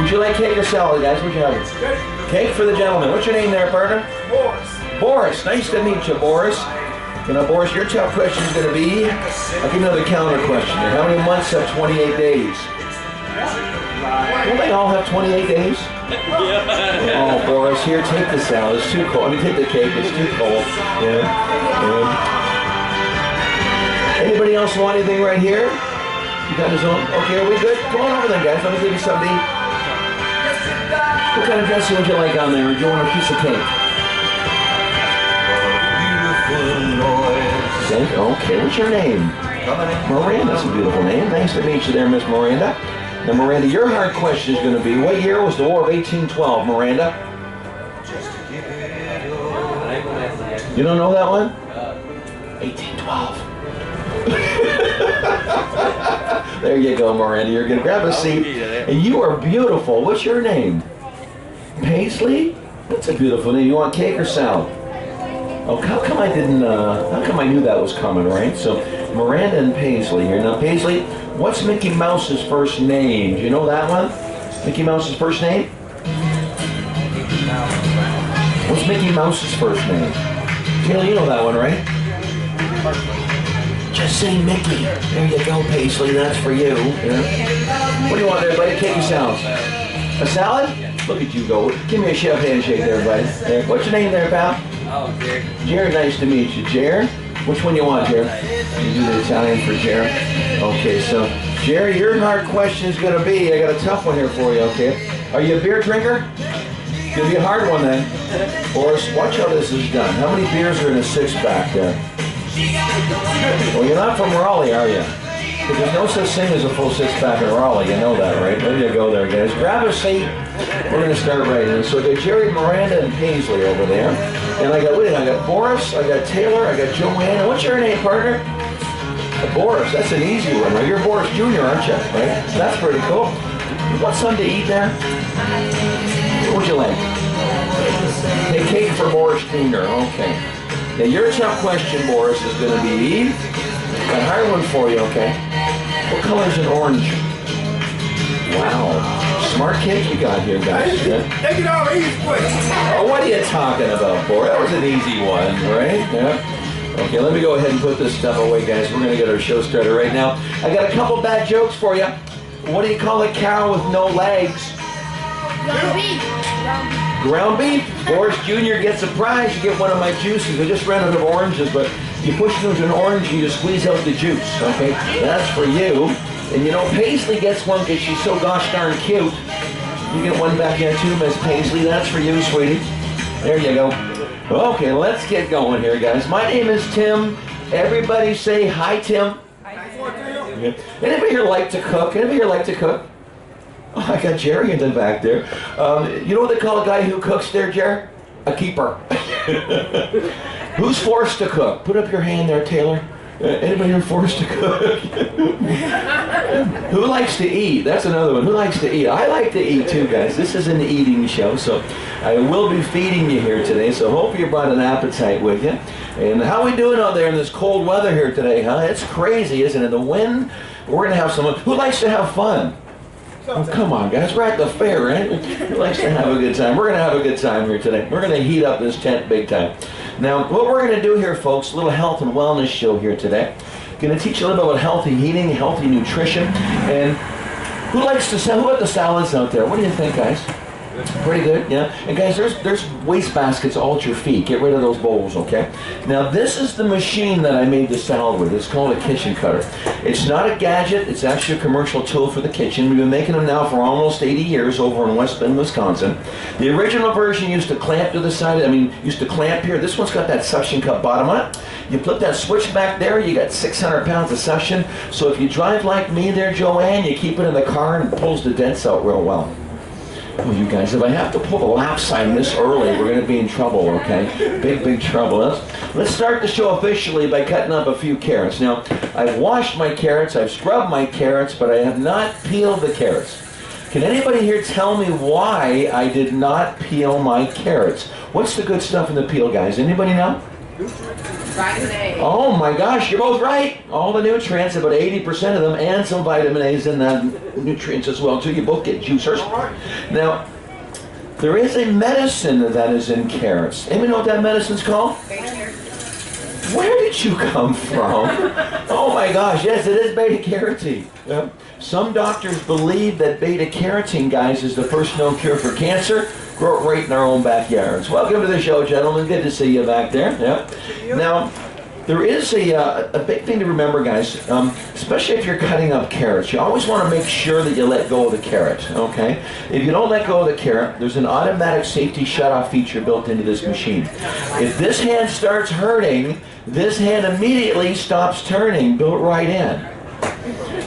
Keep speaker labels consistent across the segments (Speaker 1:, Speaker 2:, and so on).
Speaker 1: Would you like cake or salad, guys? What'd you have? Cake for the gentleman. What's your name there, partner?
Speaker 2: Boris.
Speaker 1: Boris. Nice to meet you, Boris. You know, Boris, your top question is going to be, I'll give you another counter question here. How many months have 28 days? Don't they all have 28 days? Oh, Boris, here, take the salad. It's too cold. I mean, take the cake. It's too cold. Yeah. Anybody else want anything right here? You got his own? Okay, are we good? Come on over then, guys. Let me give you something. What kind of dressing would you like on there? Or do you want a piece of cake? Okay, what's your name? Miranda. That's a beautiful name. Nice to meet you there, Miss Miranda. Now, Miranda, your hard question is going to be, what year was the War of 1812, Miranda? You don't know that one? 1812. There you go, Miranda. You're going to grab a seat. And you are beautiful. What's your name? Paisley? That's a beautiful name. You want cake or salad? Oh, how come I didn't, how come I knew that was coming, right? So, Miranda and Paisley here. Now, Paisley, what's Mickey Mouse's first name? Do you know that one? Mickey Mouse's first name? What's Mickey Mouse's first name? Taylor, you know that one, right? Just say Mickey. There you go, Paisley. That's for you. Yeah. What do you want there, buddy? Cake or salad? A salad? Look at you go. Give me a chef handshake there, buddy. There. What's your name there, pal?
Speaker 2: Oh, Jerry.
Speaker 1: Jerry, nice to meet you. Jerry? Which one you want, Jerry? You do the Italian for Jerry. Okay, so, Jerry, your hard question is going to be, I got a tough one here for you, okay? Are you a beer drinker? It's going to be a hard one then. Boris, watch how this is done. How many beers are in a six-pack there? Well, you're not from Raleigh, are you? Because there's no such thing as a full six-pack in Raleigh. You know that, right? There you go there, guys. Grab a seat. We're going to start right in. So I got Jerry, Miranda, and Paisley over there. And I got, I got Boris, I got Taylor, I got Joanne. What's your name, partner? Boris. That's an easy one, right? You're Boris Jr., aren't you? Right? That's pretty cool. You want something to eat there? What would you like? Hey, cake for Boris Jr. Okay. Now, your tough question, Boris, is going to be a hard one for you, okay? What color is an orange? Wow. Smart cake you got here, guys. Yeah.
Speaker 2: Take it all easy, quick.
Speaker 1: Oh, what are you talking about, Boris? That was an easy one, right? Yeah. Okay, let me go ahead and put this stuff away, guys. We're going to get our show started right now. I got a couple bad jokes for you. What do you call a cow with no legs?
Speaker 3: Ground beef.
Speaker 1: Ground beef. Boris Jr. gets a prize. You get one of my juices. I just ran out of oranges, but you push it into an orange and you squeeze out the juice. Okay, that's for you. And you know, Paisley gets one because she's so gosh darn cute. You get one back there too, Miss Paisley. That's for you, sweetie. There you go. Okay, let's get going here, guys. My name is Tim. Everybody say hi, Tim.
Speaker 2: Hi, Tim.
Speaker 1: Yeah. Anybody here like to cook? Anybody here like to cook? Oh, I got Jerry in the back there. You know what they call a guy who cooks there, Jerry? A keeper. Who's forced to cook? Put up your hand there, Taylor. Anybody here forced to cook? Who likes to eat? That's another one. Who likes to eat? I like to eat too, guys. This is an eating show, so I will be feeding you here today, so hope you brought an appetite with you. And how we doing out there in this cold weather here today, huh? It's crazy, isn't it? The wind. We're going to have someone who likes to have fun. Oh, come on, guys. We're at the fair, right? Who likes to have a good time? We're going to have a good time here today. We're going to heat up this tent big time. Now, what we're going to do here, folks, a little health and wellness show here today. Going to teach you a little bit about healthy eating, healthy nutrition, and who likes to sell? Who got the salads out there? What do you think, guys? Pretty good, yeah. And guys, there's waste baskets all at your feet. Get rid of those bowls, okay? Now, this is the machine that I made the salad with. It's called a kitchen cutter. It's not a gadget. It's actually a commercial tool for the kitchen. We've been making them now for almost 80 years over in West Bend, Wisconsin. The original version used to clamp to the side. Used to clamp here. This one's got that suction cup bottom on it. You flip that switch back there, you got 600 pounds of suction. So if you drive like me there, Joanne, you keep it in the car and it pulls the dents out real well. Oh, you guys, if I have to pull the lap sign this early, we're going to be in trouble, okay? Big trouble. Let's start the show officially by cutting up a few carrots. Now, I've washed my carrots, I've scrubbed my carrots, but I have not peeled the carrots. Can anybody here tell me why I did not peel my carrots? What's the good stuff in the peel, guys? Anybody know?
Speaker 3: Vitamin A.
Speaker 1: Oh my gosh, you're both right. All the nutrients, about 80% of them, and some vitamin A's in that nutrients as well too. You both get juicers. Now, there is a medicine that is in carrots. Anybody know what that medicine's called? Where did you come from? Oh my gosh, yes, it is beta-carotene. Some doctors believe that beta-carotene, guys, is the first known cure for cancer. Grow it right in our own backyards. Welcome to the show, gentlemen. Good to see you back there. Yep. Now, there is a big thing to remember, guys, especially if you're cutting up carrots. You always want to make sure that you let go of the carrot, okay? If you don't let go of the carrot, there's an automatic safety shut-off feature built into this machine. If this hand starts hurting, this hand immediately stops turning, built right in.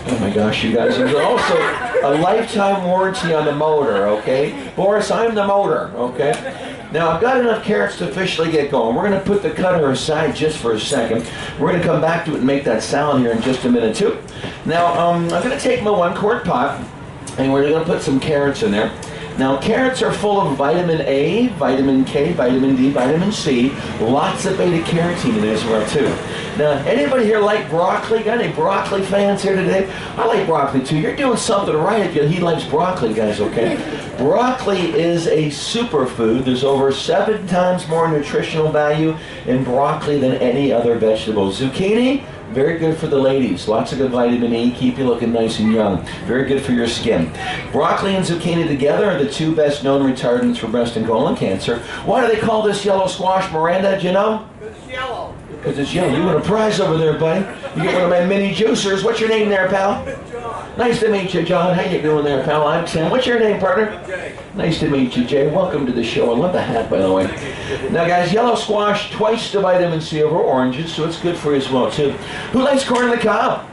Speaker 1: Oh my gosh, you guys. There's also a lifetime warranty on the motor, okay? Boris, I'm the motor, okay? Now, I've got enough carrots to officially get going. We're going to put the cutter aside just for a second. We're going to come back to it and make that salad here in just a minute, too. Now, I'm going to take my 1-quart pot, and we're going to put some carrots in there. Now, carrots are full of vitamin A, vitamin K, vitamin D, vitamin C, lots of beta-carotene in there as well, too. Now, anybody here like broccoli? Got any broccoli fans here today? I like broccoli, too. You're doing something right if he likes broccoli, guys, okay? Broccoli is a superfood. There's over 7 times more nutritional value in broccoli than any other vegetable. Zucchini, very good for the ladies. Lots of good vitamin E, keep you looking nice and young. Very good for your skin. Broccoli and zucchini together are the 2 best known retardants for breast and colon cancer. Why do they call this yellow squash, Miranda? Do you know?
Speaker 2: It's yellow.
Speaker 1: Because it's yellow. You win a prize over there, buddy. You get one of my mini juicers. What's your name there, pal?
Speaker 2: John.
Speaker 1: Nice to meet you, John. How you doing there, pal? I'm Sam. What's your name, partner?
Speaker 2: Jay.
Speaker 1: Nice to meet you, Jay. Welcome to the show. I love the hat, by the way. Now, guys, yellow squash, twice the vitamin C over oranges, so it's good for you as well, too. Who likes corn on the cob?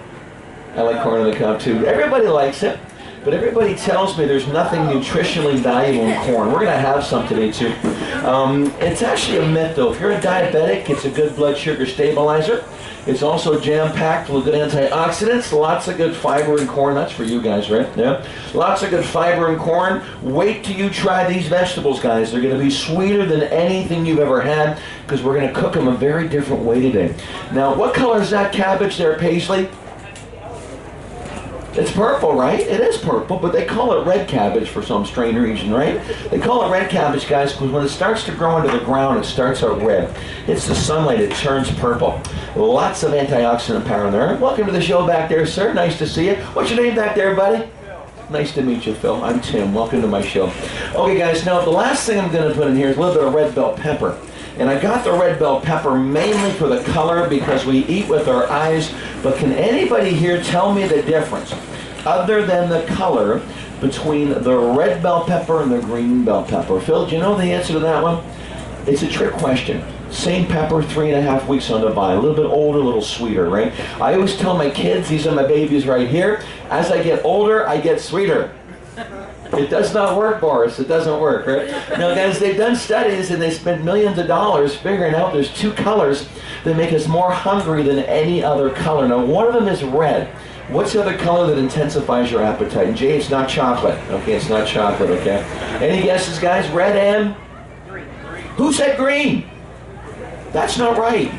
Speaker 1: I like corn on the cob, too. Everybody likes it, but everybody tells me there's nothing nutritionally valuable in corn. We're going to have some today, too. It's actually a myth, though. If you're a diabetic, it's a good blood sugar stabilizer. It's also jam-packed with good antioxidants. Lots of good fiber in corn. That's for you guys, right? Yeah. Lots of good fiber in corn. Wait till you try these vegetables, guys. They're going to be sweeter than anything you've ever had because we're going to cook them a very different way today. Now, what color is that cabbage there, Paisley? It's purple, right? It is purple, but they call it red cabbage for some strange reason, right? They call it red cabbage, guys, because when it starts to grow into the ground, it starts out red. It's the sunlight, it turns purple. Lots of antioxidant power in there. Welcome to the show back there, sir. Nice to see you. What's your name back there, buddy? Nice to meet you, Phil. I'm Tim. Welcome to my show. Okay, guys, now the last thing I'm going to put in here is a little bit of red bell pepper. And I got the red bell pepper mainly for the color because we eat with our eyes. But can anybody here tell me the difference, other than the color, between the red bell pepper and the green bell pepper? Phil, do you know the answer to that one? It's a trick question. Same pepper, 3.5 weeks on the vine. A little bit older, a little sweeter, right? I always tell my kids, these are my babies right here, as I get older, I get sweeter. It does not work, Boris. It doesn't work, right? Now, guys, they've done studies and they spent millions of dollars figuring out there's 2 colors that make us more hungry than any other color. Now, one of them is red. What's the other color that intensifies your appetite? And Jay, it's not chocolate. Okay, it's not chocolate, okay? Any guesses, guys? Red and?
Speaker 3: Green.
Speaker 1: Who said green? That's not right.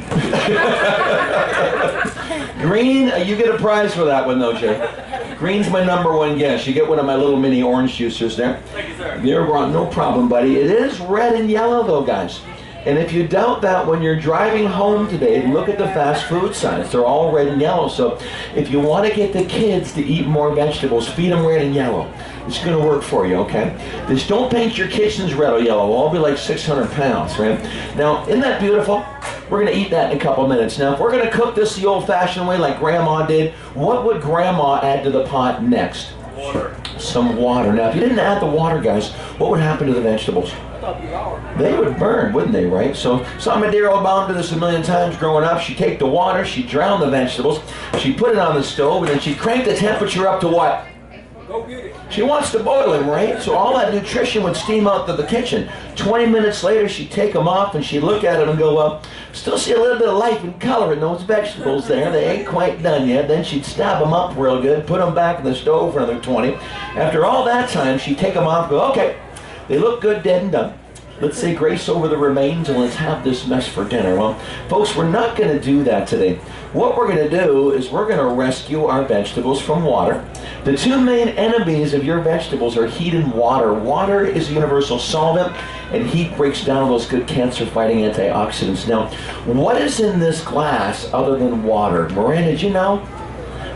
Speaker 1: Green, you get a prize for that one, though, Jay. Green's my #1 guess. You get one of my little mini orange juicers there.
Speaker 2: Thank you, sir.
Speaker 1: You're wrong. No problem, buddy. It is red and yellow, though, guys. And if you doubt that, when you're driving home today, look at the fast food signs. They're all red and yellow. So if you want to get the kids to eat more vegetables, feed them red and yellow. It's going to work for you, okay? Just don't paint your kitchens red or yellow. We'll all be like 600 pounds, right? Now, isn't that beautiful? We're going to eat that in a couple minutes. Now, if we're going to cook this the old-fashioned way like Grandma did, what would Grandma add to the pot next?
Speaker 2: Water.
Speaker 1: Some water. Now, if you didn't add the water, guys, what would happen to the vegetables? They would burn, wouldn't they, right? So my dear old mom did this a million times growing up. She'd take the water, she'd drown the vegetables, she'd put it on the stove, and then she'd crank the temperature up to what?
Speaker 2: Go get it.
Speaker 1: She wants to boil them, right? So all that nutrition would steam out to the kitchen. 20 minutes later, she'd take them off, and she'd look at them and go, well, still see a little bit of life and color in those vegetables there. They ain't quite done yet. Then she'd stab them up real good, put them back in the stove for another 20. After all that time, she'd take them off and go, okay, they look good, dead and done. Let's say grace over the remains and let's have this mess for dinner. Well, folks, we're not going to do that today. What we're going to do is we're going to rescue our vegetables from water. The two main enemies of your vegetables are heat and water. Water is a universal solvent, and heat breaks down those good cancer-fighting antioxidants. Now, what is in this glass other than water? Miranda, did you know?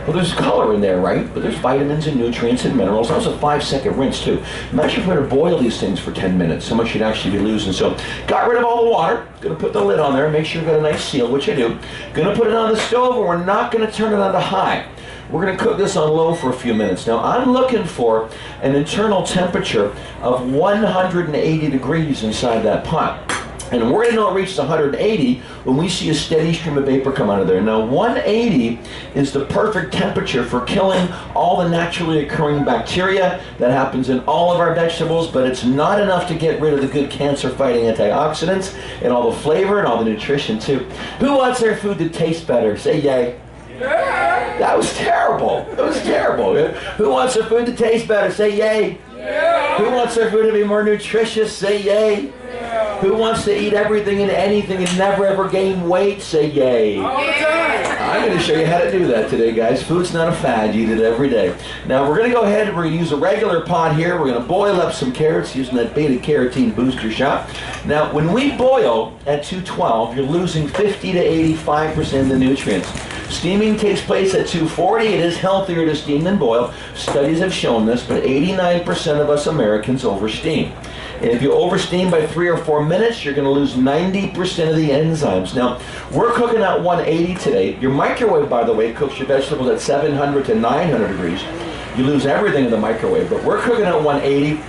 Speaker 1: Well, there's color in there, right? But there's vitamins and nutrients and minerals. That was a 5-second rinse, too. Imagine if we were to boil these things for 10 minutes. How much you'd actually be losing. So, got rid of all the water. Going to put the lid on there. Make sure you've got a nice seal, which I do. Going to put it on the stove, and we're not going to turn it on to high. We're going to cook this on low for a few minutes. Now, I'm looking for an internal temperature of 180 degrees inside that pot. And we're going to know it reaches 180 when we see a steady stream of vapor come out of there. Now, 180 is the perfect temperature for killing all the naturally occurring bacteria that happens in all of our vegetables, but it's not enough to get rid of the good cancer-fighting antioxidants and all the flavor and all the nutrition, too. Who wants their food to taste better? Say yay. That was terrible. That was terrible. Who wants their food to taste better? Say yay. Who wants their food to be more nutritious? Say yay. Who wants to eat everything and anything and never ever gain weight? Say yay. I'm going to show you how to do that today, guys. Food's not a fad. You eat it every day. Now, we're going to go ahead and we're going to use a regular pot here. We're going to boil up some carrots using that beta-carotene booster shot. Now, when we boil at 212, you're losing 50 to 85% of the nutrients. Steaming takes place at 240. It is healthier to steam than boil. Studies have shown this, but 89% of us Americans oversteam. And if you oversteam by 3 or 4 minutes, you're going to lose 90% of the enzymes. Now, we're cooking at 180 today. Your microwave, by the way, cooks your vegetables at 700 to 900 degrees. You lose everything in the microwave, but we're cooking at 180.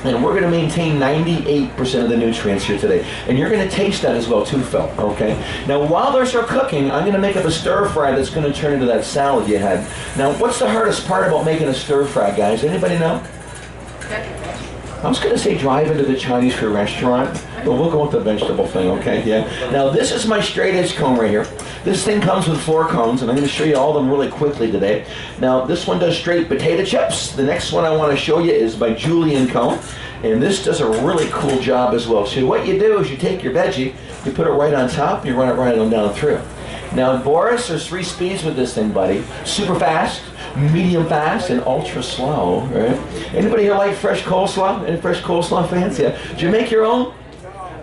Speaker 1: And we're going to maintain 98% of the nutrients here today. And you're going to taste that as well too, Phil, okay? Now, while those are cooking, I'm going to make up a stir fry that's going to turn into that salad you had. Now, what's the hardest part about making a stir fry, guys? Anybody know? I was going to say drive into the Chinese food restaurant, but we'll go with the vegetable thing, okay? Yeah. Now, this is my straight edge comb right here. This thing comes with 4 cones, and I'm going to show you all of them really quickly today. Now, this one does straight potato chips. The next one I want to show you is by Julian Comb, and this does a really cool job as well. So what you do is you take your veggie, you put it right on top, and you run it right on down through. Now, Boris, there's 3 speeds with this thing, buddy. Super fast, medium fast, and ultra slow, right? Anybody here like fresh coleslaw? Any fresh coleslaw fans? Yeah. Did you make your own?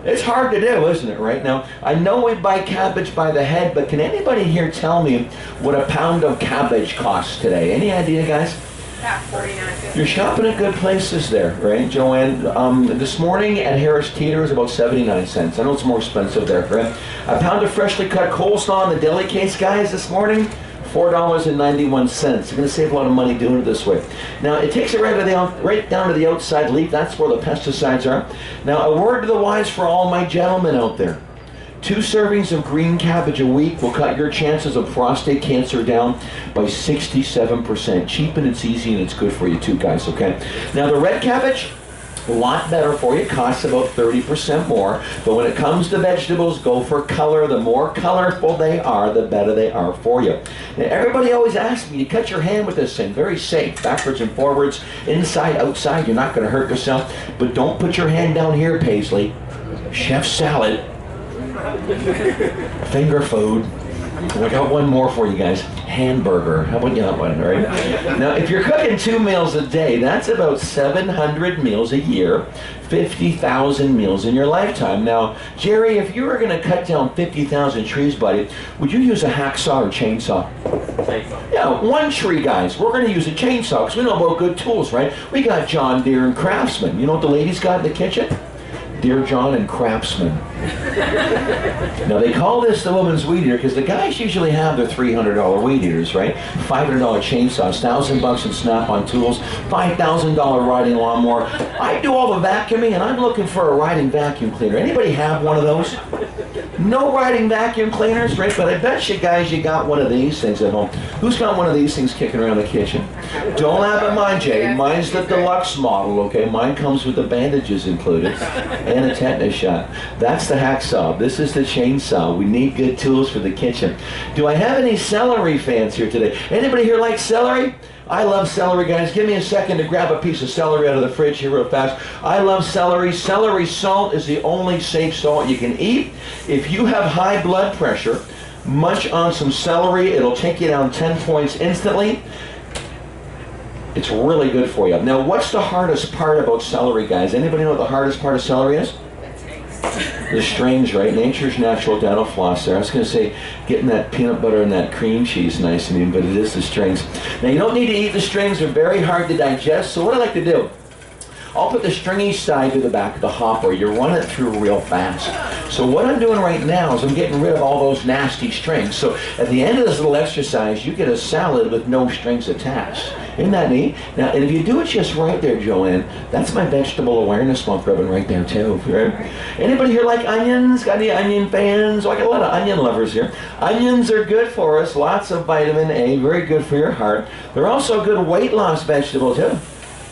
Speaker 1: It's hard to do, isn't it, right? Now, I know we buy cabbage by the head, but can anybody here tell me what a pound of cabbage costs today? Any idea, guys?
Speaker 3: About $49.50.
Speaker 1: You're shopping at good places there, right, Joanne? This morning at Harris Teeter is about 79 cents. I know it's more expensive there, right? A pound of freshly cut coleslaw in the deli case, guys, this morning, $4.91. You're going to save a lot of money doing it this way. Now, it takes it right down to the outside leaf. That's where the pesticides are. Now, a word to the wise for all my gentlemen out there. 2 servings of green cabbage a week will cut your chances of prostate cancer down by 67%. Cheap and it's easy and it's good for you too, guys, okay? Now, the red cabbage, a lot better for you. It costs about 30% more. But when it comes to vegetables, go for color. The more colorful they are, the better they are for you. Now, everybody always asks me, you cut your hand with this thing. Very safe. Backwards and forwards, inside, outside. You're not going to hurt yourself. But don't put your hand down here, Paisley. Chef salad. Finger food. And I got one more for you guys. Hamburger. How about you that one, right? Now, if you're cooking 2 meals a day, that's about 700 meals a year, 50,000 meals in your lifetime. Now, Jerry, if you were going to cut down 50,000 trees, buddy, would you use a hacksaw or chainsaw? Chainsaw. Yeah, 1 tree, guys. We're going to use a chainsaw because we know about good tools, right? We got John Deere and Craftsman. You know what the ladies got in the kitchen? Dear John and Craftsman. Now, they call this the woman's weed eater because the guys usually have their $300 weed eaters, right? $500 chainsaws, $1,000 in Snap-on tools, $5,000 riding lawnmower. I do all the vacuuming, and I'm looking for a riding vacuum cleaner. Anybody have one of those? No riding vacuum cleaners, right? But I bet you guys, you got one of these things at home. Who's got one of these things kicking around the kitchen? Don't have it mine, Jay. Mine's the deluxe model, okay? Mine comes with the bandages included and a tetanus shot. That's the hacksaw. This is the chainsaw. We need good tools for the kitchen. Do I have any celery fans here today? Anybody here like celery? I love celery, guys. Give me a second to grab a piece of celery out of the fridge here real fast. I love celery. Celery salt is the only safe salt you can eat. If you have high blood pressure, munch on some celery. It'll take you down 10 points instantly. It's really good for you. Now, what's the hardest part about celery, guys? Anybody know what the hardest part of celery is? The strings, right? Nature's natural dental floss there. I was going to say getting that peanut butter and that cream cheese nice and even, but it is the strings. Now, you don't need to eat the strings. They're very hard to digest. So what I like to do, I'll put the stringy side to the back of the hopper. You run it through real fast. So what I'm doing right now is I'm getting rid of all those nasty strings. So at the end of this little exercise, you get a salad with no strings attached. Isn't that neat? Now, and if you do it just right there, Joanne, that's my vegetable awareness month ribbon right there too. Right? Anybody here like onions? Got any onion fans? Oh, I got a lot of onion lovers here. Onions are good for us. Lots of vitamin A. Very good for your heart. They're also a good weight loss vegetable too.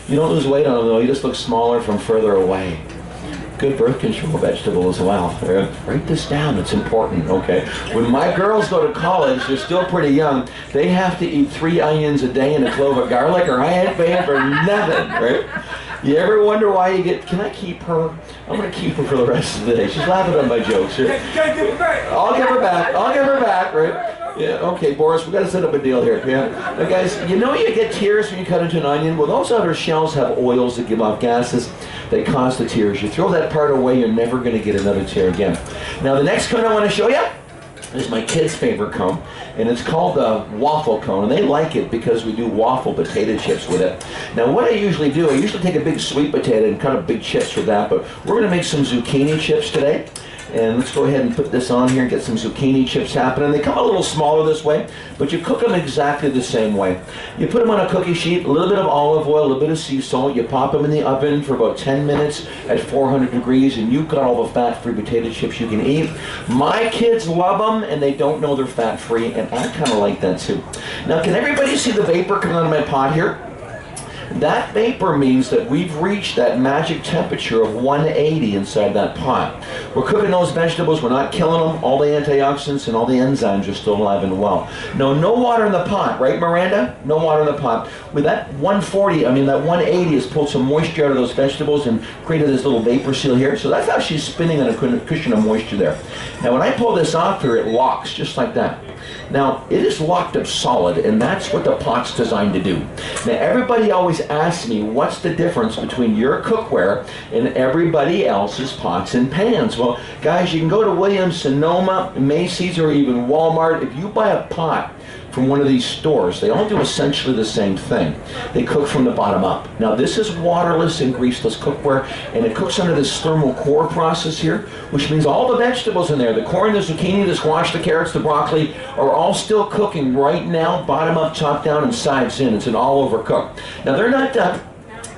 Speaker 1: You don't lose weight on them though. You just look smaller from further away. Good birth control vegetable as well. Write this down, it's important, okay? When my girls go to college, they're still pretty young, they have to eat 3 onions a day and a clove of garlic or I ain't paying for nothing, right? You ever wonder why you get, can I keep her? I'm going to keep her for the rest of the day. She's laughing at my jokes. Right? I'll give her back, right? Yeah, okay, Boris, we've got to set up a deal here. Yeah. Now, guys, you know you get tears when you cut into an onion? Well, those outer shells have oils that give off gases. They cause the tears. You throw that part away, you're never going to get another tear again. Now, the next cone I want to show you is my kids' favorite cone, and it's called the waffle cone, and they like it because we do waffle potato chips with it. Now, what I usually do, I usually take a big sweet potato and cut up big chips with that, but we're going to make some zucchini chips today. And let's go ahead and put this on here and get some zucchini chips happening. They come a little smaller this way, but you cook them exactly the same way. You put them on a cookie sheet, a little bit of olive oil, a little bit of sea salt. You pop them in the oven for about 10 minutes at 400 degrees, and you've got all the fat-free potato chips you can eat. My kids love them, and they don't know they're fat-free, and I kind of like that too. Now, can everybody see the vapor coming out of my pot here? That vapor means that we've reached that magic temperature of 180 inside that pot. We're cooking those vegetables, we're not killing them, all the antioxidants and all the enzymes are still alive and well. No water in the pot, right Miranda? No water in the pot. With that 180 has pulled some moisture out of those vegetables and created this little vapor seal here. So that's how she's spinning on a cushion of moisture there. Now when I pull this off here, it locks just like that. Now, it is locked up solid, and that's what the pot's designed to do. Now, everybody always asks me, what's the difference between your cookware and everybody else's pots and pans? Well, guys, you can go to Williams, Sonoma, Macy's, or even Walmart. If you buy a pot from one of these stores, they all do essentially the same thing. They cook from the bottom up. Now, this is waterless and greaseless cookware, and it cooks under this thermal core process here, which means all the vegetables in there, the corn, the zucchini, the squash, the carrots, the broccoli, are all still cooking right now, bottom up, top down, and sides in. It's an all-over cook. Now, they're not done.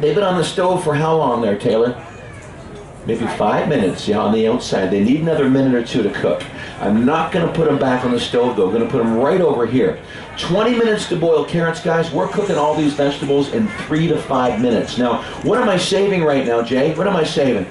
Speaker 1: They've been on the stove for how long there, Taylor? Maybe 5 minutes, yeah, on the outside. They need another minute or two to cook. I'm not going to put them back on the stove, though. I'm going to put them right over here. 20 minutes to boil carrots, guys. We're cooking all these vegetables in 3 to 5 minutes. Now, what am I saving right now, Jay? What am I saving?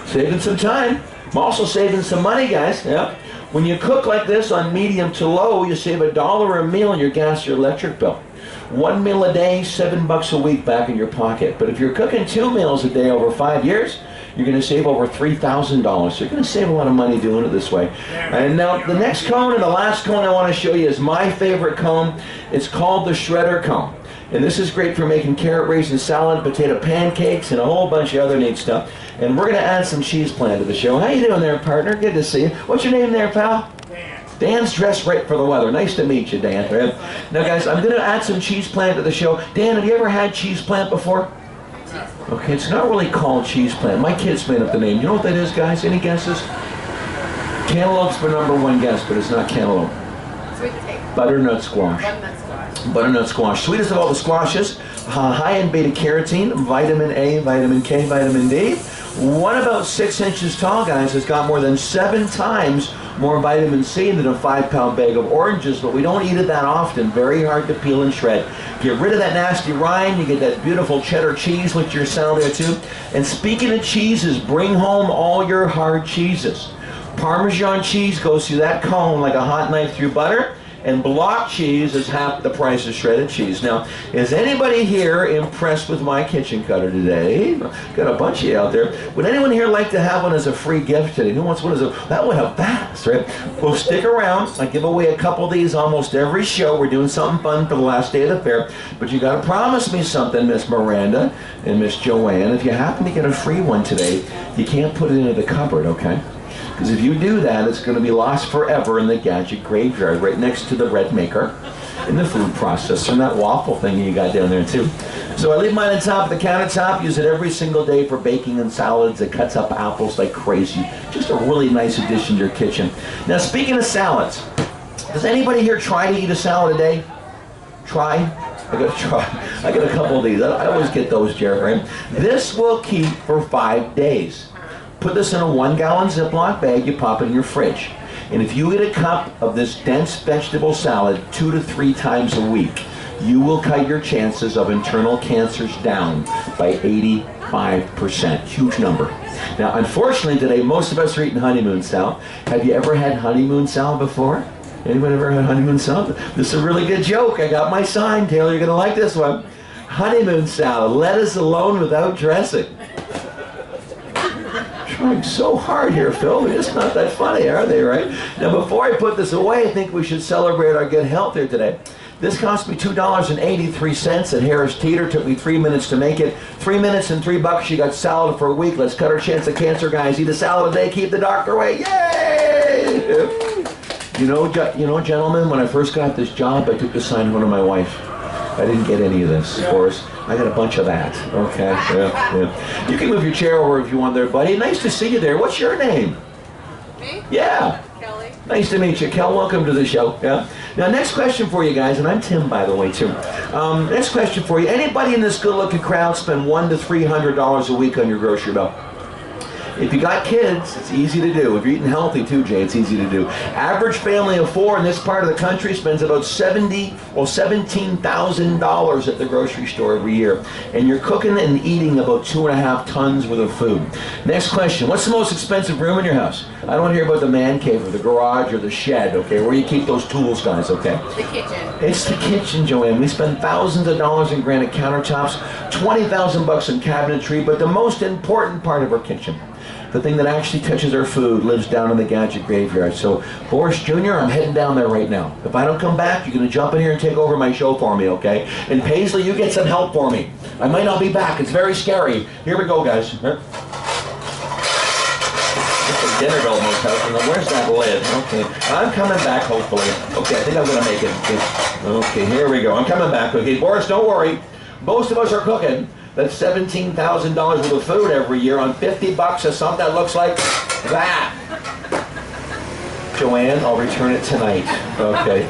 Speaker 1: Saving some time. I'm also saving some money, guys. Yeah. When you cook like this on medium to low, you save $1 a meal on your gas or electric bill. 1 meal a day, $7 a week back in your pocket. But if you're cooking 2 meals a day over 5 years, you're going to save over $3,000. So you're going to save a lot of money doing it this way. And now the next cone and the last cone I want to show you is my favorite cone. It's called the shredder cone. And this is great for making carrot raisin salad, potato pancakes, and a whole bunch of other neat stuff. And we're going to add some cheese plant to the show. How you doing there, partner? Good to see you. What's your name there, pal? Dan's dressed right for the weather. Nice to meet you, Dan. Now, guys, I'm going to add some cheese plant to the show. Dan, have you ever had cheese plant before? Okay, it's not really called cheese plant. My kids made up the name. You know what that is, guys? Any guesses? Cantaloupe's my #1 guess, but it's not cantaloupe.
Speaker 3: Sweet potato.
Speaker 1: Butternut squash.
Speaker 3: Butternut squash.
Speaker 1: Butternut squash. Sweetest of all the squashes. High in beta-carotene, vitamin A, vitamin K, vitamin D. One about 6 inches tall, guys, has got more than 7 times more vitamin C than a 5-pound bag of oranges, but we don't eat it that often. Very hard to peel and shred. Get rid of that nasty rind. You get that beautiful cheddar cheese with your salad there too. And speaking of cheeses, bring home all your hard cheeses. Parmesan cheese goes through that cone like a hot knife through butter, and block cheese is half the price of shredded cheese. Now, is anybody here impressed with my kitchen cutter today? Got a bunch of you out there. Would anyone here like to have one as a free gift today? Who wants one as a, that would have fast, right? Well, stick around. I give away a couple of these almost every show. We're doing something fun for the last day of the fair. But you got to promise me something, Miss Miranda and Miss Joanne. If you happen to get a free one today, you can't put it into the cupboard, okay? Because if you do that, it's going to be lost forever in the gadget graveyard, right next to the bread maker and the food processor and that waffle thing you got down there too. So I leave mine on top of the countertop, use it every single day for baking and salads. It cuts up apples like crazy. Just a really nice addition to your kitchen. Now, speaking of salads, does anybody here try to eat a salad a day? Try? I gotta try. I got a couple of these. I always get those, Jerry. This will keep for 5 days. Put this in a 1-gallon Ziploc bag, you pop it in your fridge. And if you eat a cup of this dense vegetable salad 2 to 3 times a week, you will cut your chances of internal cancers down by 85%. Huge number. Now, unfortunately, today, most of us are eating honeymoon salad. Have you ever had honeymoon salad before? Anyone ever had honeymoon salad? This is a really good joke. I got my sign, Taylor. You're going to like this one. Honeymoon salad, lettuce alone without dressing. Trying so hard here, Phil. They're just not that funny, are they, right? Now, before I put this away, I think we should celebrate our good health here today. This cost me $2.83 at Harris Teeter. Took me 3 minutes to make it. 3 minutes and $3. You got salad for a week. Let's cut our chance of cancer, guys. Eat a salad a day, keep the doctor away. Yay! You know, gentlemen, when I first got this job, I took the sign home to my wife. I didn't get any of this, of course. I got a bunch of that. Okay, yeah. You can move your chair over if you want there, buddy. Nice to see you there. What's your name?
Speaker 3: Me?
Speaker 1: Yeah.
Speaker 3: Kelly.
Speaker 1: Nice to meet you, Kel. Welcome to the show. Yeah. Now, next question for you guys, and I'm Tim, by the way, too. Next question for you. Anybody in this good-looking crowd spend $100 to $300 a week on your grocery bill? If you got kids, it's easy to do. If you're eating healthy too, Jay, it's easy to do. Average family of 4 in this part of the country spends about $17,000 at the grocery store every year. And you're cooking and eating about 2.5 tons worth of food. Next question. What's the most expensive room in your house? I don't want to hear about the man cave or the garage or the shed, okay? Where you keep those tools, guys, okay?
Speaker 3: The kitchen.
Speaker 1: It's the kitchen, Joanne. We spend thousands of dollars in granite countertops, $20,000 in cabinetry, but the most important part of our kitchen, the thing that actually touches our food, lives down in the gadget graveyard. So, Boris Jr., I'm heading down there right now. If I don't come back, you're going to jump in here and take over my show for me, okay? And Paisley, you get some help for me. I might not be back. It's very scary. Here we go, guys. It's a dinner bell motel. Where's that lid? Okay. I'm coming back, hopefully. Okay, I think I'm going to make it. Okay, here we go. I'm coming back. Okay, Boris, don't worry. Most of us are cooking. That's $17,000 worth of food every year on $50 of something that looks like that. Joanne, I'll return it tonight. Okay.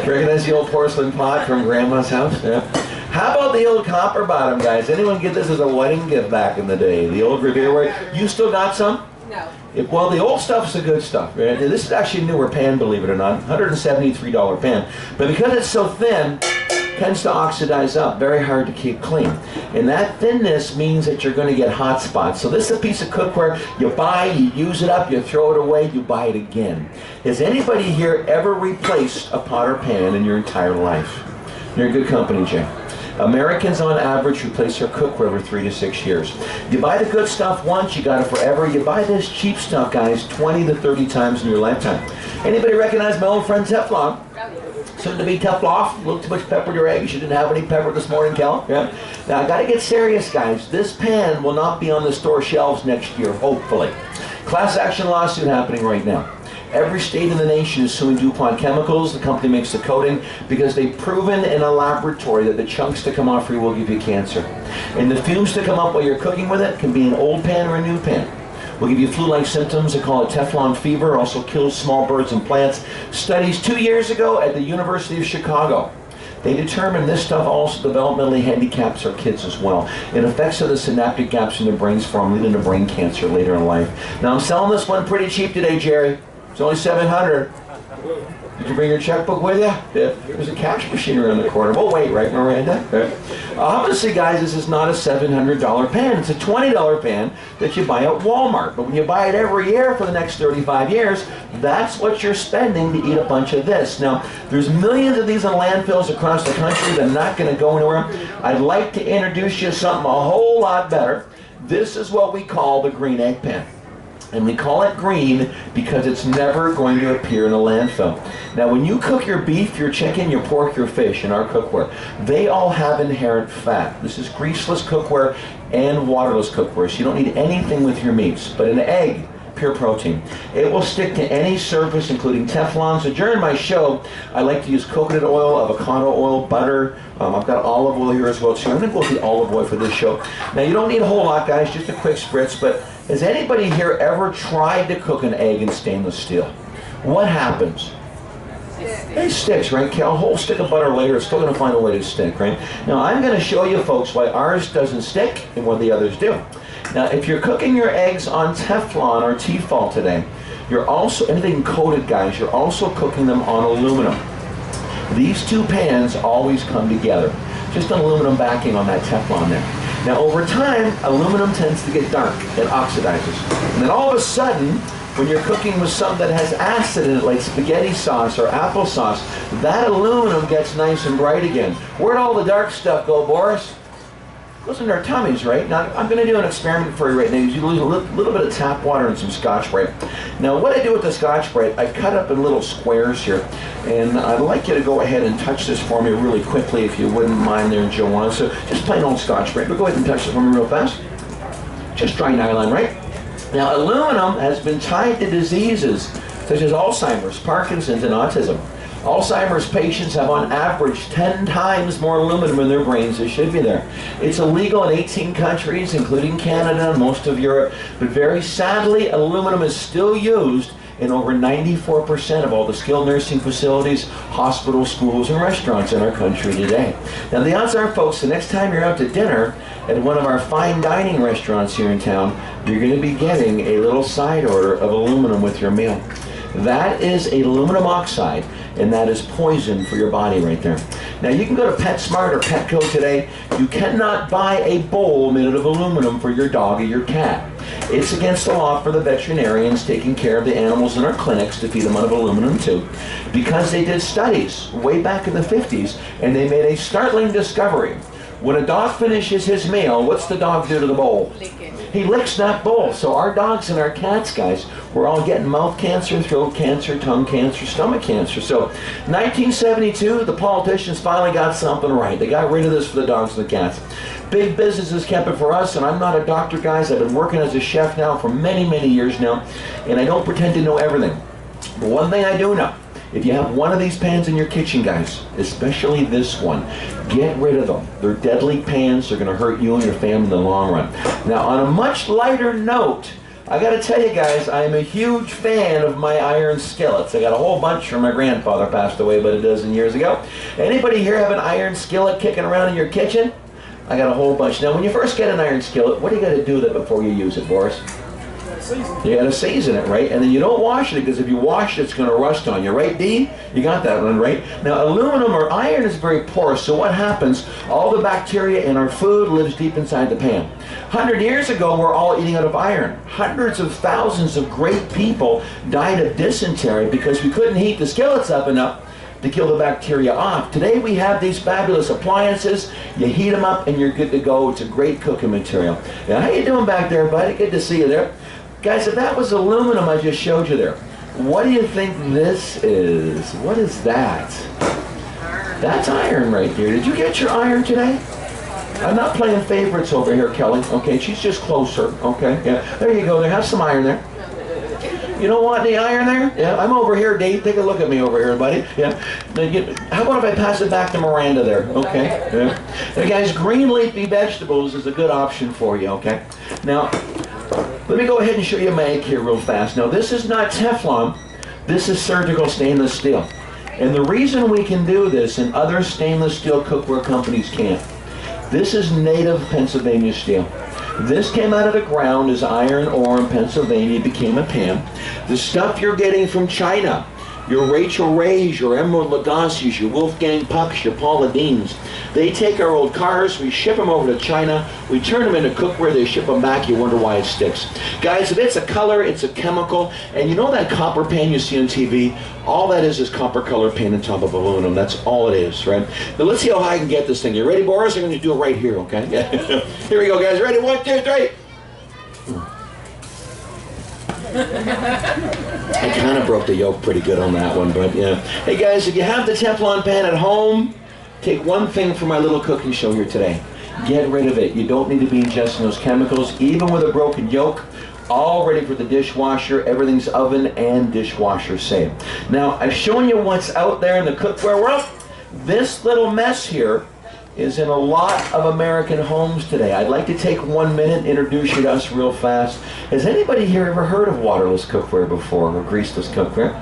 Speaker 1: Recognize the old porcelain pot from Grandma's house? Yeah. How about the old copper bottom, guys? Anyone get this as a wedding gift back in the day? The old Revere? You still got some?
Speaker 3: No.
Speaker 1: Well, the old stuff's the good stuff. Right? This is actually a newer pan, believe it or not. $173 pan. But because it's so thin, tends to oxidize up, very hard to keep clean. And that thinness means that you're going to get hot spots. So this is a piece of cookware you buy, you use it up, you throw it away, you buy it again. Has anybody here ever replaced a pot or pan in your entire life? You're in good company, Jay. Americans on average replace their cookware every 3 to 6 years. You buy the good stuff once, you got it forever. You buy this cheap stuff, guys, 20 to 30 times in your lifetime. Anybody recognize my old friend Teflon? Soon to be Teflon. A little too much pepper in your eggs. You didn't have any pepper this morning, Cal? Yeah. Now, I got to get serious, guys. This pan will not be on the store shelves next year, hopefully. Class action lawsuit happening right now. Every state in the nation is suing DuPont Chemicals, the company makes the coating, because they've proven in a laboratory that the chunks to come off here will give you cancer. And the fumes to come up while you're cooking with it can be an old pan or a new pan. Will give you flu-like symptoms. They call it Teflon fever. Also kills small birds and plants. Studies 2 years ago at the University of Chicago. They determined this stuff also developmentally handicaps our kids as well. It affects the synaptic gaps in their brains from leading to brain cancer later in life. Now I'm selling this one pretty cheap today, Jerry. It's only 700. Did you bring your checkbook with you? Yeah. There's a cash machine around the corner. We'll wait, right, Miranda? Obviously, guys, this is not a $700 pan. It's a $20 pan that you buy at Walmart. But when you buy it every year for the next 35 years, that's what you're spending to eat a bunch of this. Now, there's millions of these in landfills across the country. They're not going to go anywhere. I'd like to introduce you to something a whole lot better. This is what we call the green egg pan. And we call it green because it's never going to appear in a landfill. Now, when you cook your beef, your chicken, your pork, your fish in our cookware, they all have inherent fat. This is greaseless cookware and waterless cookware, so you don't need anything with your meats. But an egg, pure protein. It will stick to any surface, including Teflon. So during my show, I like to use coconut oil, avocado oil, butter. I've got olive oil here as well, too. I'm going to go with the olive oil for this show. Now, you don't need a whole lot, guys, just a quick spritz, but has anybody here ever tried to cook an egg in stainless steel? What happens? It sticks, right? A whole stick of butter later, it's still going to find a way to stick, right? Now, I'm going to show you, folks, why ours doesn't stick and what the others do. Now, if you're cooking your eggs on Teflon or Tefal today, you're also, anything coated, guys, you're also cooking them on aluminum. These two pans always come together. Just an aluminum backing on that Teflon there. Now, over time, aluminum tends to get dark. It oxidizes. And then all of a sudden, when you're cooking with something that has acid in it, like spaghetti sauce or applesauce, that aluminum gets nice and bright again. Where'd all the dark stuff go, Boris? Goes in our tummies, right? Now, I'm going to do an experiment for you right now. You lose a little bit of tap water and some Scotch-Brite. Now, what I do with the Scotch-Brite, I cut up in little squares here, and I'd like you to go ahead and touch this for me really quickly, if you wouldn't mind there, Joanna. So, just plain old Scotch-Brite, but go ahead and touch it for me real fast. Just dry nylon, right? Now, aluminum has been tied to diseases such as Alzheimer's, Parkinson's, and autism. Alzheimer's patients have on average 10 times more aluminum in their brains than should be there. It's illegal in 18 countries, including Canada and most of Europe, but very sadly, aluminum is still used in over 94% of all the skilled nursing facilities, hospitals, schools, and restaurants in our country today. Now, the odds are, folks, the next time you're out to dinner at one of our fine dining restaurants here in town, you're going to be getting a little side order of aluminum with your meal. That is aluminum oxide, and that is poison for your body right there. Now, you can go to PetSmart or Petco today. You cannot buy a bowl made of aluminum for your dog or your cat. It's against the law for the veterinarians taking care of the animals in our clinics to feed them out of aluminum too, because they did studies way back in the 50s, and they made a startling discovery. When a dog finishes his meal, what's the dog do to the bowl? He licks that bowl. So our dogs and our cats, guys, we're all getting mouth cancer, throat cancer, tongue cancer, stomach cancer. So 1972, the politicians finally got something right. They got rid of this for the dogs and the cats. Big businesses kept it for us, and I'm not a doctor, guys. I've been working as a chef now for many, many years now, and I don't pretend to know everything. But one thing I do know, if you have one of these pans in your kitchen, guys, especially this one, get rid of them. They're deadly pans. They're going to hurt you and your family in the long run. Now, on a much lighter note, I got to tell you guys, I'm a huge fan of my iron skillets. I got a whole bunch from my grandfather, passed away about a dozen years ago. Anybody here have an iron skillet kicking around in your kitchen? I got a whole bunch. Now, when you first get an iron skillet, what do you got to do with it before you use it, Boris? You got to season it, right? And then you don't wash it, because if you wash it, it's going to rust on you, right, Dee? You got that one, right? Now, aluminum or iron is very porous, so what happens? All the bacteria in our food lives deep inside the pan. 100 years ago, we're all eating out of iron. Hundreds of thousands of great people died of dysentery because we couldn't heat the skillets up enough to kill the bacteria off. Today we have these fabulous appliances. You heat them up and you're good to go. It's a great cooking material. Now, how you doing back there, buddy? Good to see you there. Guys, if that was aluminum I just showed you there, what do you think this is? What is that? That's iron right there. Did you get your iron today? I'm not playing favorites over here, Kelly. Okay, she's just closer. Okay, yeah. There you go. There, have some iron there. You don't want any iron there? Yeah, I'm over here, Dave. Take a look at me over here, buddy. Yeah. How about if I pass it back to Miranda there? Okay. Yeah. Now, guys, green leafy vegetables is a good option for you, okay? Now, let me go ahead and show you my egg here real fast. Now, this is not Teflon. This is surgical stainless steel. And the reason we can do this and other stainless steel cookware companies can't, this is native Pennsylvania steel. This came out of the ground as iron ore in Pennsylvania, became a pan. The stuff you're getting from China, your Rachel Rays, your Emerald Lagasse's, your Wolfgang Pucks, your Paula Deans, they take our old cars, we ship them over to China, we turn them into cookware, they ship them back, you wonder why it sticks. Guys, if it's a color, it's a chemical, and you know that copper pan you see on TV? All that is copper color paint on top of aluminum. That's all it is, right? Now let's see how high I can get this thing. You ready, Boris? I'm going to do it right here, okay? Here we go, guys. Ready? 1, 2, 3. I kind of broke the yoke pretty good on that one, but yeah. Hey guys, if you have the Teflon pan at home, take one thing from my little cooking show here today. Get rid of it. You don't need to be ingesting those chemicals, even with a broken yoke. All ready for the dishwasher. Everything's oven and dishwasher safe. Now, I've shown you what's out there in the cookware world. This little mess here is in a lot of American homes today. I'd like to take 1 minute and introduce you to us real fast. Has anybody here ever heard of waterless cookware before, or greaseless cookware?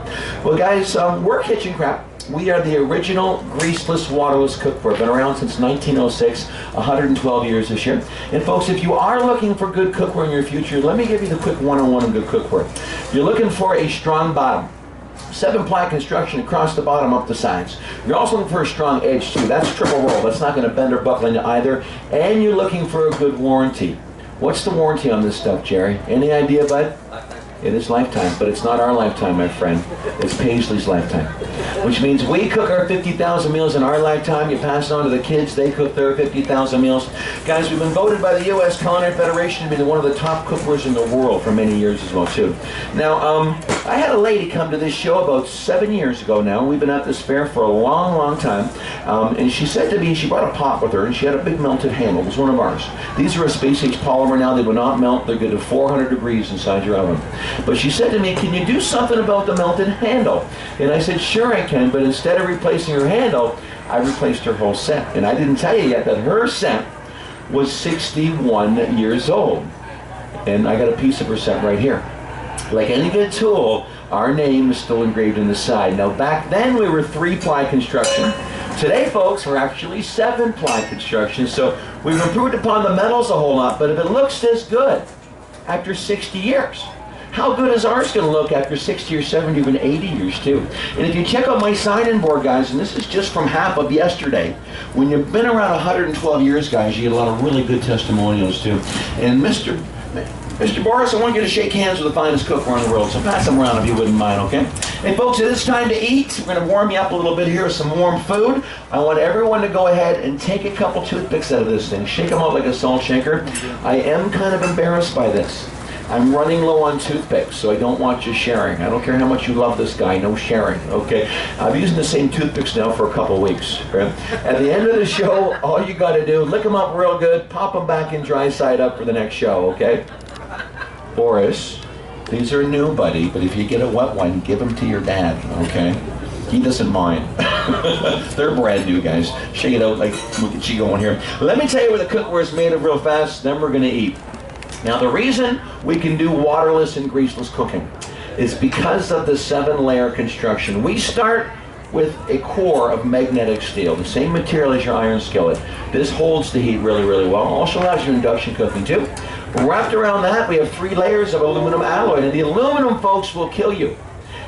Speaker 1: Well guys, we're Kitchen Crap. We are the original greaseless, waterless cookware. Been around since 1906, 112 years this year. And folks, if you are looking for good cookware in your future, let me give you the quick one-on-one on good cookware. You're looking for a strong bottom. 7-ply construction across the bottom, up the sides. You're also looking for a strong edge too. That's triple roll. That's not going to bend or buckle into either. And you're looking for a good warranty. What's the warranty on this stuff, Jerry? Any idea, bud? It is lifetime, but it's not our lifetime, my friend. It's Paisley's lifetime. Which means we cook our 50,000 meals in our lifetime. You pass it on to the kids, they cook their 50,000 meals. Guys, we've been voted by the U.S. Culinary Federation to be one of the top cookwares in the world for many years as well, too. Now, I had a lady come to this show about 7 years ago now. We've been at this fair for a long, long time. And she said to me, she brought a pot with her, and she had a big melted handle. It was one of ours. These are a space-age polymer now. They will not melt. They're good to 400 degrees inside your oven. But she said to me, can you do something about the melted handle? And I said, sure I can, but instead of replacing her handle, I replaced her whole set. And I didn't tell you yet that her set was 61 years old. And I got a piece of her set right here. Like any good tool, our name is still engraved in the side. Now back then we were 3-ply construction. Today, folks, we're actually 7-ply construction. So we've improved upon the metals a whole lot, but if it looks this good after 60 years, how good is ours going to look after 60 or 70, even 80 years too? And if you check out my sign-in board, guys, and this is just from half of yesterday, when you've been around 112 years, guys, you get a lot of really good testimonials too. And Mr. Boris, I want you to shake hands with the finest cookware in the world, so pass them around if you wouldn't mind, okay? Hey folks, it is time to eat. We're going to warm you up a little bit here with some warm food. I want everyone to go ahead and take a couple toothpicks out of this thing. Shake them out like a salt shaker. I am kind of embarrassed by this. I'm running low on toothpicks, so I don't want you sharing. I don't care how much you love this guy, no sharing, okay? I'm using the same toothpicks now for a couple of weeks, right? At the end of the show, all you got to do, lick them up real good, pop them back in dry side up for the next show, okay? Boris, these are new, buddy, but if you get a wet one, give them to your dad, okay? He doesn't mind. They're brand new, guys. Shake it out like, look at you going here. Let me tell you what the cookware is made of real fast, then we're going to eat. Now the reason we can do waterless and greaseless cooking is because of the 7-layer construction. We start with a core of magnetic steel, the same material as your iron skillet. This holds the heat really, really well. Also allows you induction cooking too. Wrapped around that, we have 3 layers of aluminum alloy. And the aluminum, folks, will kill you.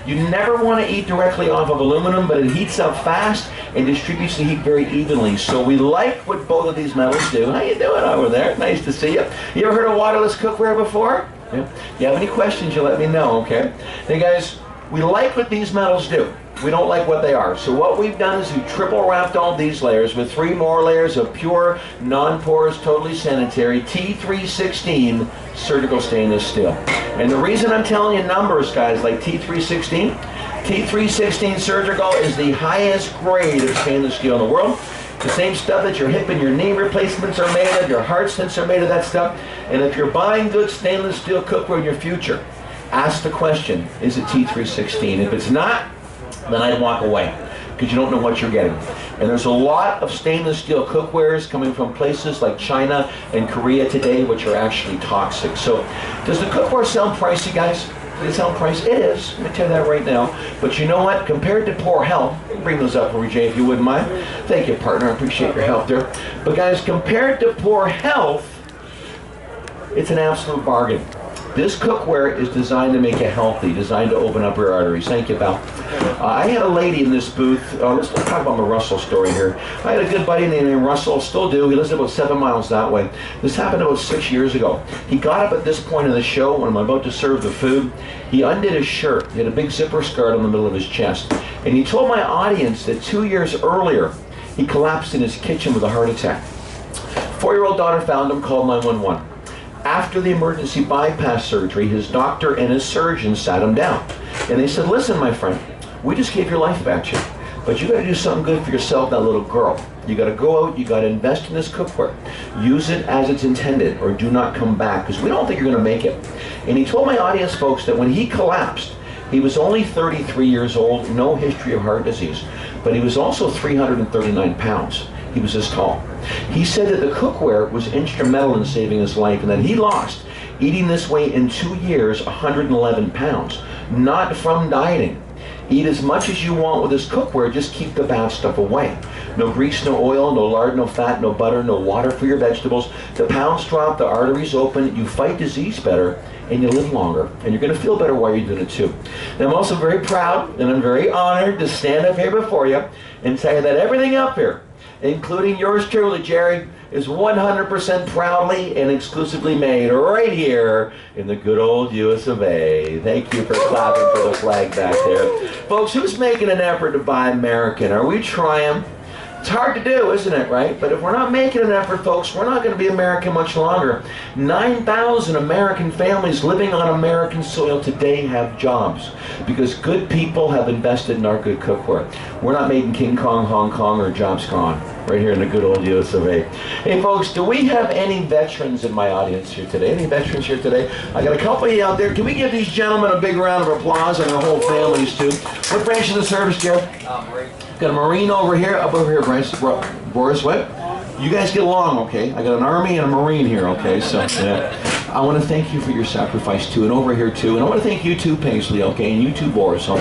Speaker 1: You never want to eat directly off of aluminum, but it heats up fast and distributes the heat very evenly. So we like what both of these metals do. How you doing over there? Nice to see you. You ever heard of waterless cookware before? Yeah. If you have any questions, you let me know, okay? Hey guys, we like what these metals do. We don't like what they are. So what we've done is we triple wrapped all these layers with 3 more layers of pure, non-porous, totally sanitary T316 surgical stainless steel. And the reason I'm telling you numbers, guys, like T316 surgical is the highest grade of stainless steel in the world. The same stuff that your hip and your knee replacements are made of, your heart stents are made of that stuff. And if you're buying good stainless steel cookware in your future, ask the question, is it T316? If it's not, then I'd walk away, because you don't know what you're getting. And there's a lot of stainless steel cookwares coming from places like China and Korea today, which are actually toxic. So does the cookware sound pricey, guys? Does it sound pricey? It is. Let me tell you that right now. But you know what? Compared to poor health, bring those up for me, Jay, if you wouldn't mind. Thank you, partner. I appreciate your help there. But guys, compared to poor health, It's an absolute bargain. This cookware is designed to make you healthy, designed to open up your arteries. Thank you, pal. I had a lady in this booth. Let's talk about my Russell story here. I had a good buddy named Russell, still do. He lives about 7 miles that way. This happened about 6 years ago. He got up at this point in the show when I'm about to serve the food. He undid his shirt. He had a big zipper scar on the middle of his chest. And he told my audience that 2 years earlier, he collapsed in his kitchen with a heart attack. 4-year-old daughter found him, called 911. After the emergency bypass surgery, his doctor and his surgeon sat him down. And they said, listen, my friend, we just gave your life back to you, but you got to do something good for yourself, that little girl. You got to go out, you got to invest in this cookware. Use it as it's intended, or do not come back, because we don't think you're going to make it. And he told my audience, folks, that when he collapsed, he was only 33 years old, no history of heart disease, but he was also 339 pounds. He was this tall. He said that the cookware was instrumental in saving his life, and that he lost, eating this way in 2 years, 111 pounds. Not from dieting. Eat as much as you want with this cookware, just keep the bad stuff away. No grease, no oil, no lard, no fat, no butter, no water for your vegetables. The pounds drop, the arteries open, you fight disease better, and you live longer. And you're going to feel better while you're doing it too. And I'm also very proud, and I'm very honored to stand up here before you and tell you that everything up here, including yours truly, Jerry, is 100% proudly and exclusively made right here in the good old US of A. Thank you for clapping for the flag back there. Folks, who's making an effort to buy American? Are we trying? It's hard to do, isn't it, right? But if we're not making an effort, folks, we're not going to be American much longer. 9,000 American families living on American soil today have jobs because good people have invested in our good cookware. We're not made in King Kong, Hong Kong, or jobs gone. Right here in the good old US of A. Hey folks, do we have any veterans in my audience here today? Any veterans here today? I got a couple of you out there. Can we give these gentlemen a big round of applause, and their whole families too? What branch of the service, Joe?
Speaker 2: Marine.
Speaker 1: Got a Marine over here, up over here, Bryce. Boris, what? You guys get along, okay? I got an Army and a Marine here, okay? So, yeah. I want to thank you for your sacrifice too, and over here too. And I want to thank you too, Paisley, okay? And you too, Boris. So,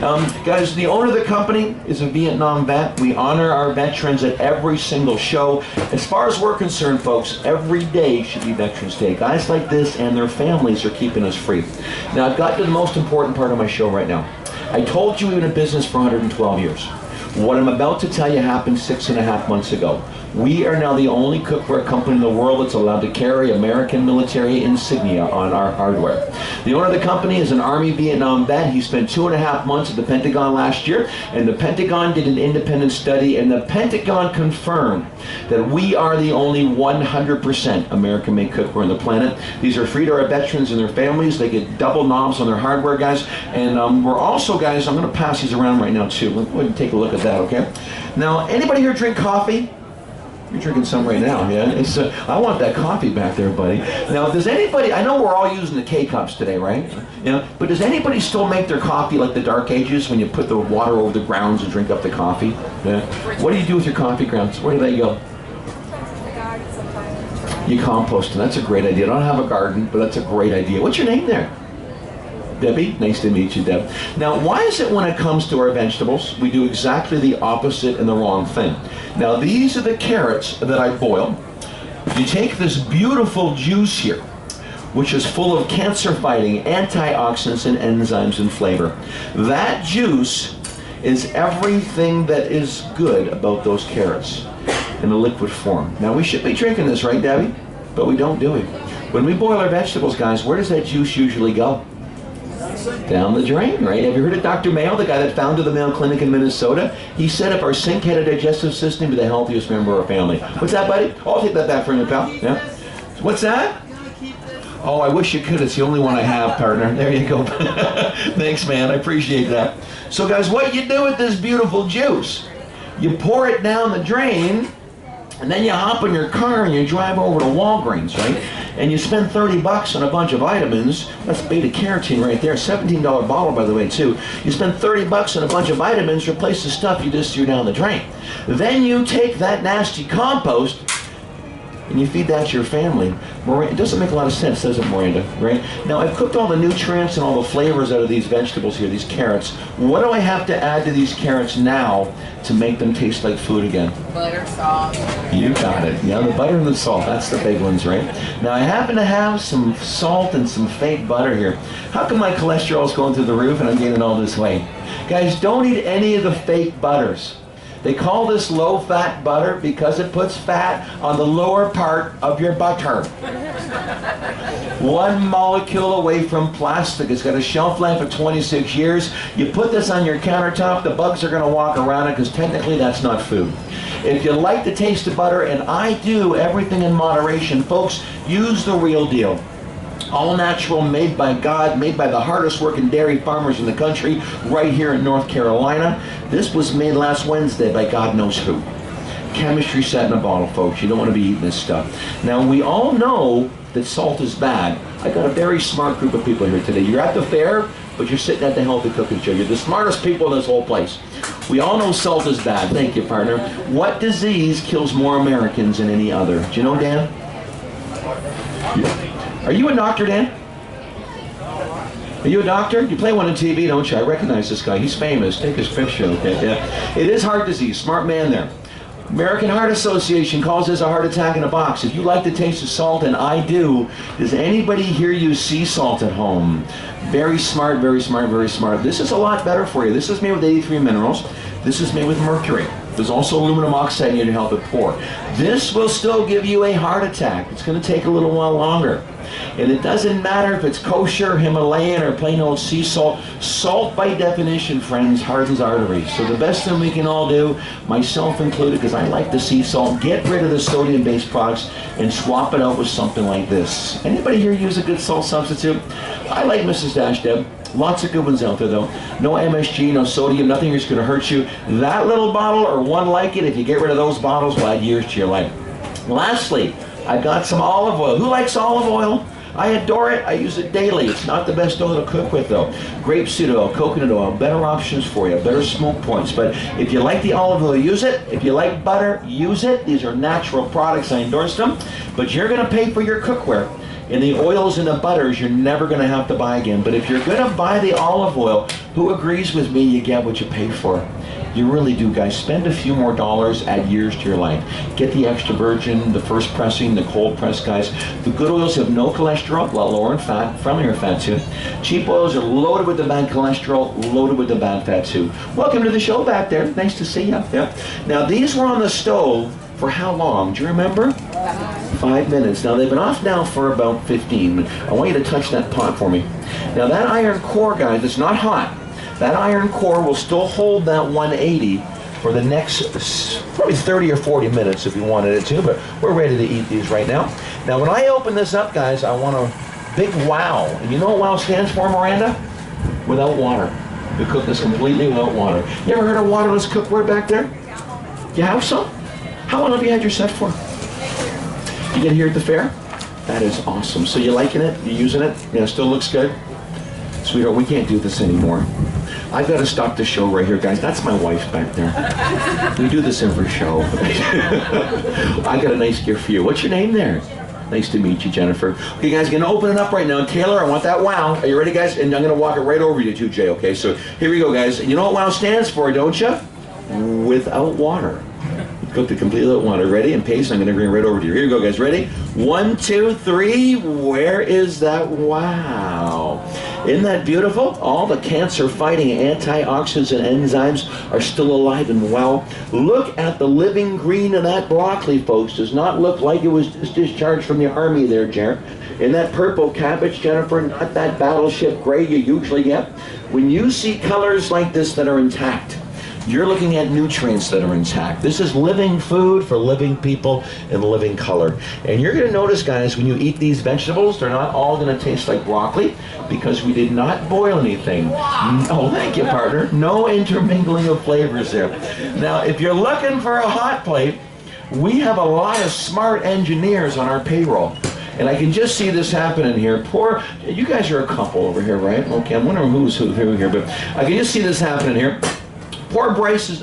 Speaker 1: guys, the owner of the company is a Vietnam vet. We honor our veterans at every single show. As far as we're concerned, folks, every day should be Veterans Day. Guys like this and their families are keeping us free. Now, I've got to the most important part of my show right now. I told you we've been in business for 112 years. What I'm about to tell you happened 6.5 months ago. We are now the only cookware company in the world that's allowed to carry American military insignia on our hardware. The owner of the company is an Army Vietnam vet. He spent 2.5 months at the Pentagon last year, and the Pentagon did an independent study, and the Pentagon confirmed that we are the only 100% American-made cookware on the planet. These are free to our veterans and their families. They get double knobs on their hardware, guys. And we're also, guys, I'm going to pass these around right now, too. Let's go ahead and take a look at that, okay? Now, anybody here drink coffee? You're drinking some right now, yeah? I want that coffee back there, buddy. Now, does anybody, I know we're all using the K-Cups today, right? Yeah, but does anybody still make their coffee like the Dark Ages when you put the water over the grounds and drink up the coffee? Yeah. What do you do with your coffee grounds? Where do they go? You compost them. That's a great idea. I don't have a garden, but that's a great idea. What's your name there? Debbie, nice to meet you, Deb. Now, why is it when it comes to our vegetables, we do exactly the opposite and the wrong thing? Now, these are the carrots that I boil. You take this beautiful juice here, which is full of cancer-fighting antioxidants and enzymes and flavor. That juice is everything that is good about those carrots in a liquid form. Now, we should be drinking this, right, Debbie? But we don't do it. When we boil our vegetables, guys, where does that juice usually go? Down the drain, right? Have you heard of Dr. Mayo, the guy that founded the Mayo Clinic in Minnesota? He set up our sink-headed digestive system to the healthiest member of our family. What's that, buddy? Oh, I'll take that back from you, pal. Yeah. What's that? Oh, I wish you could. It's the only one I have, partner. There you go. Thanks, man. I appreciate that. So, guys, what you do with this beautiful juice, you pour it down the drain, and then you hop in your car and you drive over to Walgreens, right? And you spend 30 bucks on a bunch of vitamins. That's beta carotene right there. $17 bottle, by the way, too. You spend 30 bucks on a bunch of vitamins, replace the stuff you just threw down the drain. Then you take that nasty compost and you feed that to your family, it doesn't make a lot of sense, does it, Miranda? Right? Now, I've cooked all the nutrients and all the flavors out of these vegetables here, these carrots. What do I have to add to these carrots now to make them taste like food again?
Speaker 3: Butter, salt.
Speaker 1: You got it. Yeah, the butter and the salt, that's the big ones, right? Now, I happen to have some salt and some fake butter here. How come my cholesterol is going through the roof and I'm gaining all this weight? Guys, don't eat any of the fake butters. They call this low-fat butter because it puts fat on the lower part of your butter. One molecule away from plastic. It's got a shelf life of 26 years. You put this on your countertop, the bugs are going to walk around it because technically that's not food. If you like the taste of butter, and I do, everything in moderation, folks, use the real deal. All natural, made by God, made by the hardest working dairy farmers in the country, right here in North Carolina. This was made last Wednesday by God knows who. Chemistry set in a bottle, folks. You don't want to be eating this stuff. Now, we all know that salt is bad. I got a very smart group of people here today. You're at the fair, but you're sitting at the Healthy Cooking Show. You're the smartest people in this whole place. We all know salt is bad. Thank you, partner. What disease kills more Americans than any other? Do you know, Dan? Are you a doctor, Dan? Are you a doctor? You play one on TV, don't you? I recognize this guy. He's famous. Take his picture, okay? Yeah. It is heart disease. Smart man there. American Heart Association calls this a heart attack in a box. If you like the taste of salt, and I do, does anybody here use sea salt at home? Very smart, very smart, very smart. This is a lot better for you. This is made with 83 minerals. This is made with mercury. There's also aluminum oxide in here to help it pour. This will still give you a heart attack. It's going to take a little while longer. And it doesn't matter if it's kosher, Himalayan, or plain old sea salt. Salt, by definition, friends, hardens arteries. So the best thing we can all do, myself included, because I like the sea salt, get rid of the sodium-based products and swap it out with something like this. Anybody here use a good salt substitute? I like Mrs. Dash Deb. Lots of good ones out there, though. No MSG, no sodium, nothing is going to hurt you. That little bottle, or one like it, if you get rid of those bottles, will add years to your life. Lastly, I've got some olive oil. Who likes olive oil? I adore it. I use it daily. It's not the best oil to cook with, though. Grapeseed oil, coconut oil, better options for you, better smoke points. But if you like the olive oil, use it. If you like butter, use it. These are natural products. I endorse them. But you're going to pay for your cookware. And the oils and the butters, you're never going to have to buy again. But if you're going to buy the olive oil, who agrees with me, you get what you pay for? You really do, guys. Spend a few more dollars, add years to your life. Get the extra virgin, the first pressing, the cold press, guys. The good oils have no cholesterol, a lot lower in fat, friendlier fat too. Cheap oils are loaded with the bad cholesterol, loaded with the bad fat too. Welcome to the show back there. Nice to see you. Yeah. Now, these were on the stove for how long? Do you remember? 5 minutes. Now, they've been off now for about 15. I want you to touch that pot for me. Now, that iron core, guys, it's not hot. That iron core will still hold that 180 for the next probably 30 or 40 minutes if you wanted it to, but we're ready to eat these right now. Now, when I open this up, guys, I want a big wow. And you know what wow stands for, Miranda? Without water. We cook this completely without water. You ever heard of waterless cookware back there? You have some? How long have you had your set for? You get here at the fair? That is awesome. So you liking it? You using it? Yeah, it still looks good? Sweetheart, we can't do this anymore. I've got to stop the show right here, guys. That's my wife back there. We do this every show. I got a nice gift for you. What's your name there? Nice to meet you, Jennifer. Okay, guys, going to open it up right now. Taylor, I want that wow. Are you ready, guys? And I'm going to walk it right over you too, Jay, okay? So here we go, guys. You know what wow stands for, don't you? Without water. Cooked it completely without water. Ready? And paste. I'm going to bring it right over to you. Here we go, guys. Ready? 1, 2, 3. Where is that wow? Isn't that beautiful? All the cancer-fighting antioxidants and enzymes are still alive and well. Look at the living green of that broccoli, folks. Does not look like it was just discharged from the army there, Jer. And that purple cabbage, Jennifer, not that battleship gray you usually get. When you see colors like this that are intact, you're looking at nutrients that are intact. This is living food for living people in living color. And you're going to notice, guys, when you eat these vegetables, they're not all going to taste like broccoli because we did not boil anything. Oh, thank you, partner. No intermingling of flavors there. Now, if you're looking for a hot plate, we have a lot of smart engineers on our payroll. And I can just see this happening here. You guys are a couple over here, right? Okay, I'm wondering who's who here, but I can just see this happening here. Poor Boris is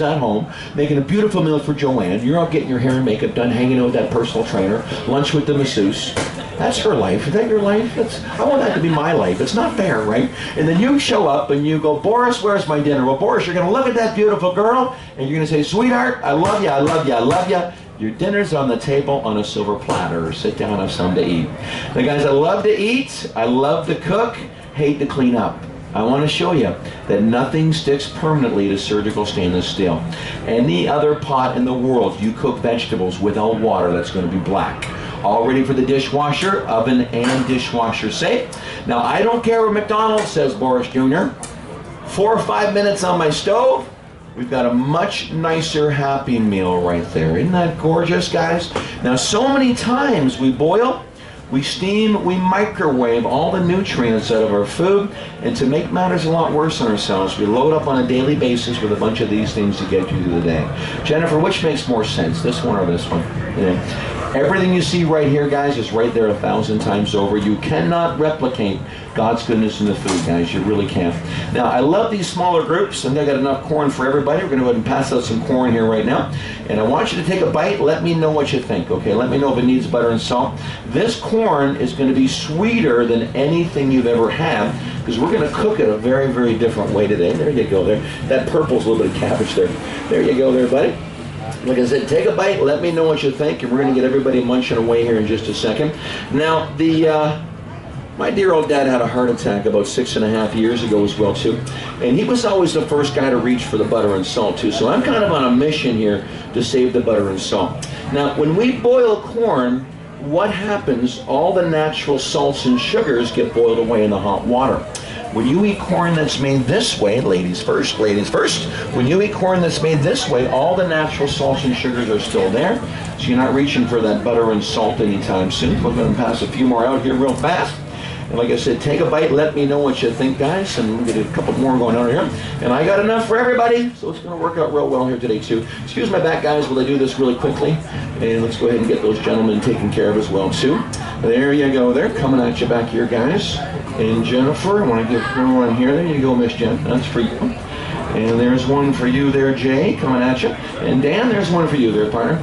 Speaker 1: at home making a beautiful meal for Joanne. You're out getting your hair and makeup done, hanging out with that personal trainer, lunch with the masseuse. That's her life. Is that your life? I want that to be my life. It's not fair, right? And then you show up and you go, Boris, where's my dinner? Well, Boris, you're going to look at that beautiful girl and you're going to say, sweetheart, I love you, I love you, I love you. Your dinner's on the table on a silver platter. Sit down and have something to eat. Now, guys, I love to eat. I love to cook. Hate to clean up. I want to show you that nothing sticks permanently to surgical stainless steel. Any other pot in the world, you cook vegetables without water, that's going to be black. All ready for the dishwasher, oven and dishwasher safe. Now, I don't care what McDonald's says, Boris Jr. 4 or 5 minutes on my stove. We've got a much nicer Happy Meal right there. Isn't that gorgeous, guys? Now, so many times we boil, we steam, we microwave all the nutrients out of our food, and to make matters a lot worse on ourselves, we load up on a daily basis with a bunch of these things to get you through the day. Jennifer, which makes more sense, this one or this one? Yeah. Everything you see right here, guys, is right there 1,000 times over. You cannot replicate God's goodness in the food, guys. You really can't. Now, I love these smaller groups, and they got enough corn for everybody. We're going to go ahead and pass out some corn here right now. And I want you to take a bite. Let me know what you think, okay? Let me know if it needs butter and salt. This corn is going to be sweeter than anything you've ever had, because we're going to cook it a very, very different way today. There you go there. That purple's a little bit of cabbage there. There you go there, buddy. Like I said, take a bite, let me know what you think, and we're going to get everybody munching away here in just a second. Now, my dear old dad had a heart attack about 6.5 years ago as well, too. And he was always the first guy to reach for the butter and salt, too. So I'm kind of on a mission here to save the butter and salt. Now, when we boil corn, what happens? All the natural salts and sugars get boiled away in the hot water. When you eat corn that's made this way, ladies first, when you eat corn that's made this way, all the natural salts and sugars are still there, so you're not reaching for that butter and salt anytime soon. We're going to pass a few more out here real fast. And like I said, take a bite, let me know what you think, guys, and we'll get a couple more going on here. And I got enough for everybody, so it's going to work out real well here today, too. Excuse my back, guys, while I do this really quickly. And let's go ahead and get those gentlemen taken care of as well, too. There you go. They're coming at you back here, guys. And Jennifer, I want to give her one here. There you go, Miss Jen. That's for you. And there's one for you there, Jay, coming at you. And Dan, there's one for you there, partner.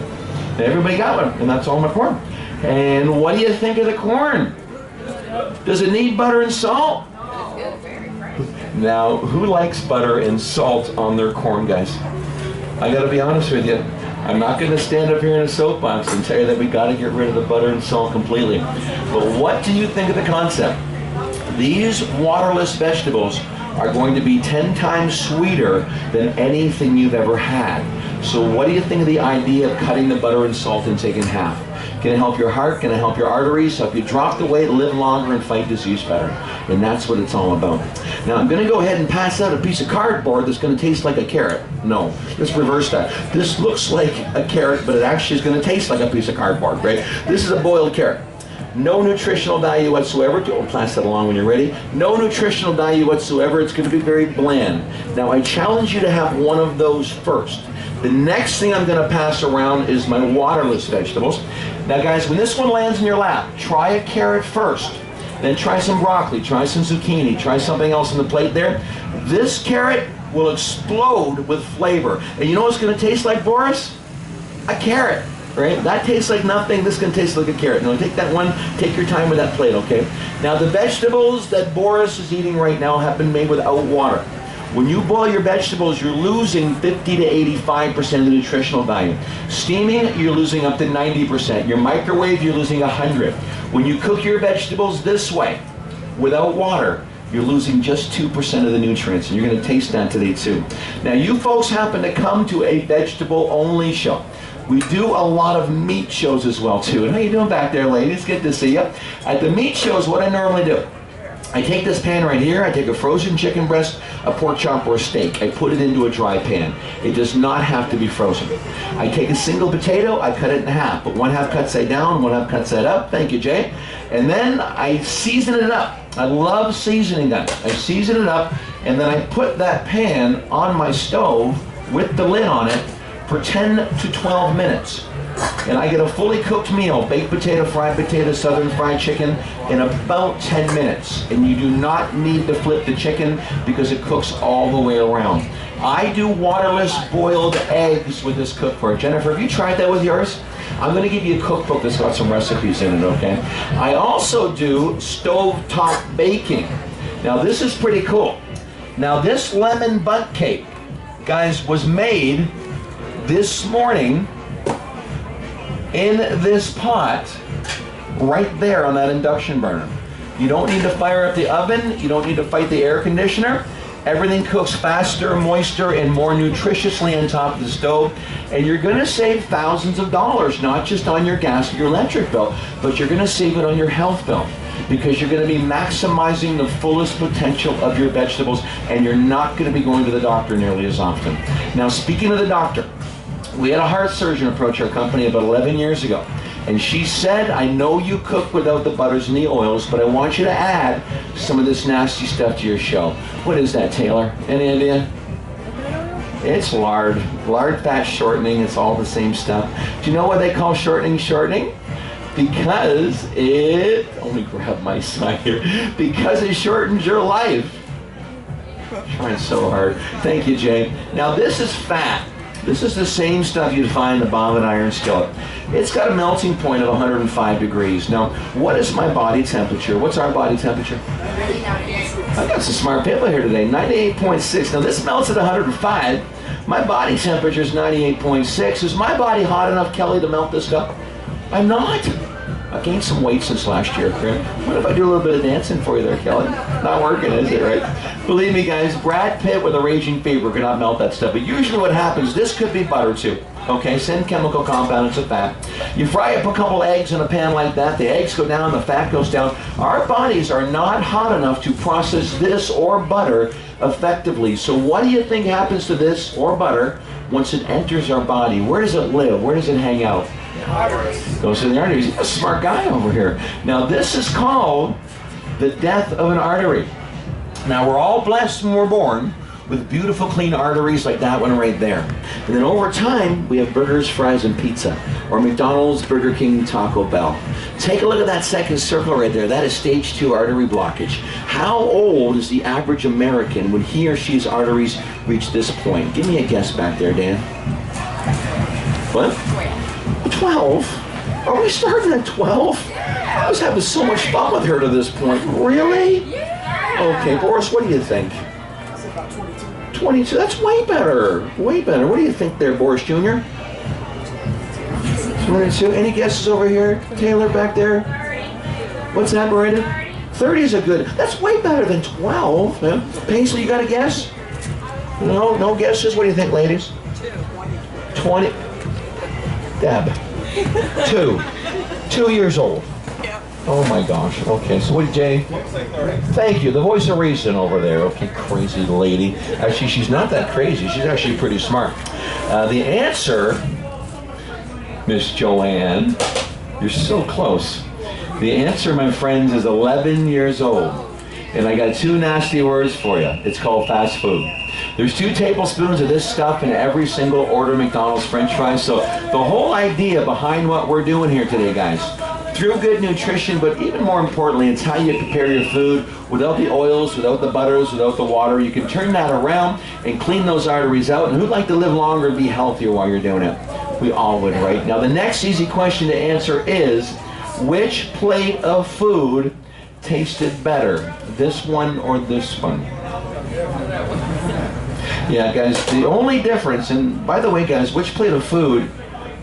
Speaker 1: And everybody got one, and that's all my corn. And what do you think of the corn? Does it need butter and salt? Now, who likes butter and salt on their corn, guys? I got to be honest with you. I'm not going to stand up here in a soapbox and tell you that we got to get rid of the butter and salt completely. But what do you think of the concept? These waterless vegetables are going to be 10 times sweeter than anything you've ever had. So what do you think of the idea of cutting the butter and salt intake in half? Can it help your heart? Can it help your arteries? Help you drop the weight, live longer, and fight disease better? And that's what it's all about. Now, I'm going to go ahead and pass out a piece of cardboard that's going to taste like a carrot. No, let's reverse that. This looks like a carrot, but it actually is going to taste like a piece of cardboard, right? This is a boiled carrot. No nutritional value whatsoever. I'll pass that along when you're ready. No nutritional value whatsoever. It's going to be very bland. Now, I challenge you to have one of those first. The next thing I'm going to pass around is my waterless vegetables. Now, guys, when this one lands in your lap, try a carrot first. Then try some broccoli, try some zucchini, try something else on the plate there. This carrot will explode with flavor. And you know what's going to taste like, Boris? A carrot. Right? That tastes like nothing. This is going to taste like a carrot. Now, take that one. Take your time with that plate, okay? Now, the vegetables that Boris is eating right now have been made without water. When you boil your vegetables, you're losing 50 to 85% of the nutritional value. Steaming, you're losing up to 90%. Your microwave, you're losing 100. When you cook your vegetables this way, without water, you're losing just 2% of the nutrients, and you're going to taste that today too. Now, you folks happen to come to a vegetable-only show. We do a lot of meat shows as well too. And how you doing back there, ladies? Good to see you. At the meat shows, what I normally do, I take this pan right here, I take a frozen chicken breast, a pork chop, or a steak. I put it into a dry pan. It does not have to be frozen. I take a single potato, I cut it in half, but one half cut side down, one half cut side up. Thank you, Jay. And then I season it up. I love seasoning that. I season it up, and then I put that pan on my stove with the lid on it for 10 to 12 minutes. And I get a fully cooked meal, baked potato, fried potato, southern fried chicken, in about 10 minutes. And you do not need to flip the chicken because it cooks all the way around. I do waterless boiled eggs with this cookbook. Jennifer, have you tried that with yours? I'm going to give you a cookbook that's got some recipes in it, okay? I also do stovetop baking. Now this is pretty cool. Now this lemon bundt cake, guys, was made this morning in this pot right there on that induction burner. You don't need to fire up the oven. You don't need to fight the air conditioner. Everything cooks faster, moister, and more nutritiously on top of the stove. And you're going to save thousands of dollars, not just on your gas and your electric bill, but you're going to save it on your health bill, because you're going to be maximizing the fullest potential of your vegetables, and you're not going to be going to the doctor nearly as often. Now, speaking of the doctor, we had a heart surgeon approach our company about 11 years ago. And she said, I know you cook without the butters and the oils, but I want you to add some of this nasty stuff to your show. What is that, Taylor? Any idea? It's lard. Lard fat shortening. It's all the same stuff. Do you know what they call shortening? Because it, let me grab my side here, because it shortens your life. I'm trying so hard. Thank you, Jay. Now this is fat. This is the same stuff you'd find in the bottom of an iron skillet. It's got a melting point of 105 degrees. Now, what is my body temperature? What's our body temperature? I got some smart people here today. 98.6. Now, this melts at 105. My body temperature is 98.6. Is my body hot enough, Kelly, to melt this stuff? I'm not. I gained some weight since last year, Chris. What if I do a little bit of dancing for you there, Kelly? Not working, is it, right? Believe me, guys, Brad Pitt with a raging fever cannot melt that stuff. But usually what happens, this could be butter too. Okay, same chemical compound, it's a fat. You fry up a couple eggs in a pan like that, the eggs go down, the fat goes down. Our bodies are not hot enough to process this or butter effectively. So what do you think happens to this or butter once it enters our body? Where does it live? Where does it hang out? Goes to the arteries. He's a smart guy over here. Now this is called the death of an artery. Now we're all blessed when we're born with beautiful clean arteries like that one right there. And then over time we have burgers, fries, and pizza. Or McDonald's, Burger King, Taco Bell. Take a look at that second circle right there. That is stage 2 artery blockage. How old is the average American when he or she's arteries reach this point? Give me a guess back there, Dan. What? 12? Are we starting at 12? I was having so much fun with her to this point. Really? Yeah. Okay, Boris, what do you think?
Speaker 2: It's about 22.
Speaker 1: 22? That's way better. Way better. What do you think there, Boris Jr.? 22. Any guesses over here? Taylor back there?
Speaker 3: 30.
Speaker 1: What's that, Miranda? 30 is a good. That's way better than 12. Yeah. Paisley, you got a guess? No? No guesses? What do you think, ladies? 20. Deb. 2 years old. Oh my gosh. Okay, so what did Jay? Thank you. The voice of reason over there. Okay, crazy lady. Actually, she's not that crazy. She's actually pretty smart. The answer, Miss Joanne, you're so close. The answer, my friends, is 11 years old. And I got 2 nasty words for you. It's called fast food. There's 2 tablespoons of this stuff in every single order of McDonald's French fries. So the whole idea behind what we're doing here today, guys, through good nutrition, but even more importantly, it's how you prepare your food without the oils, without the butters, without the water. You can turn that around and clean those arteries out. And who'd like to live longer and be healthier while you're doing it? We all would, right? Now, the next easy question to answer is, which plate of food tasted better? This one or this one? Yeah, guys, the only difference, and by the way, guys, which plate of food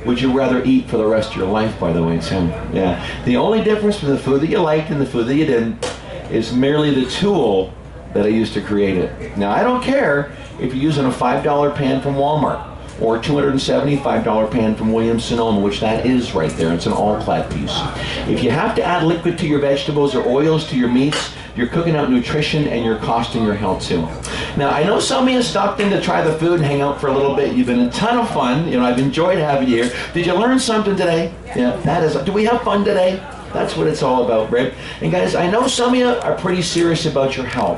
Speaker 1: would you rather eat for the rest of your life, by the way, Tim? Yeah. The only difference between the food that you liked and the food that you didn't is merely the tool that I used to create it. Now, I don't care if you're using a $5 pan from Walmart or a $275 pan from Williams-Sonoma, which that is right there. It's an all-clad piece. If you have to add liquid to your vegetables or oils to your meats, you're cooking out nutrition and you're costing your health too. Now, I know some of you stopped in to try the food and hang out for a little bit. You've been a ton of fun. You know, I've enjoyed having you here. Did you learn something today? Yeah, that is. Do we have fun today? That's what it's all about, right? And guys, I know some of you are pretty serious about your health.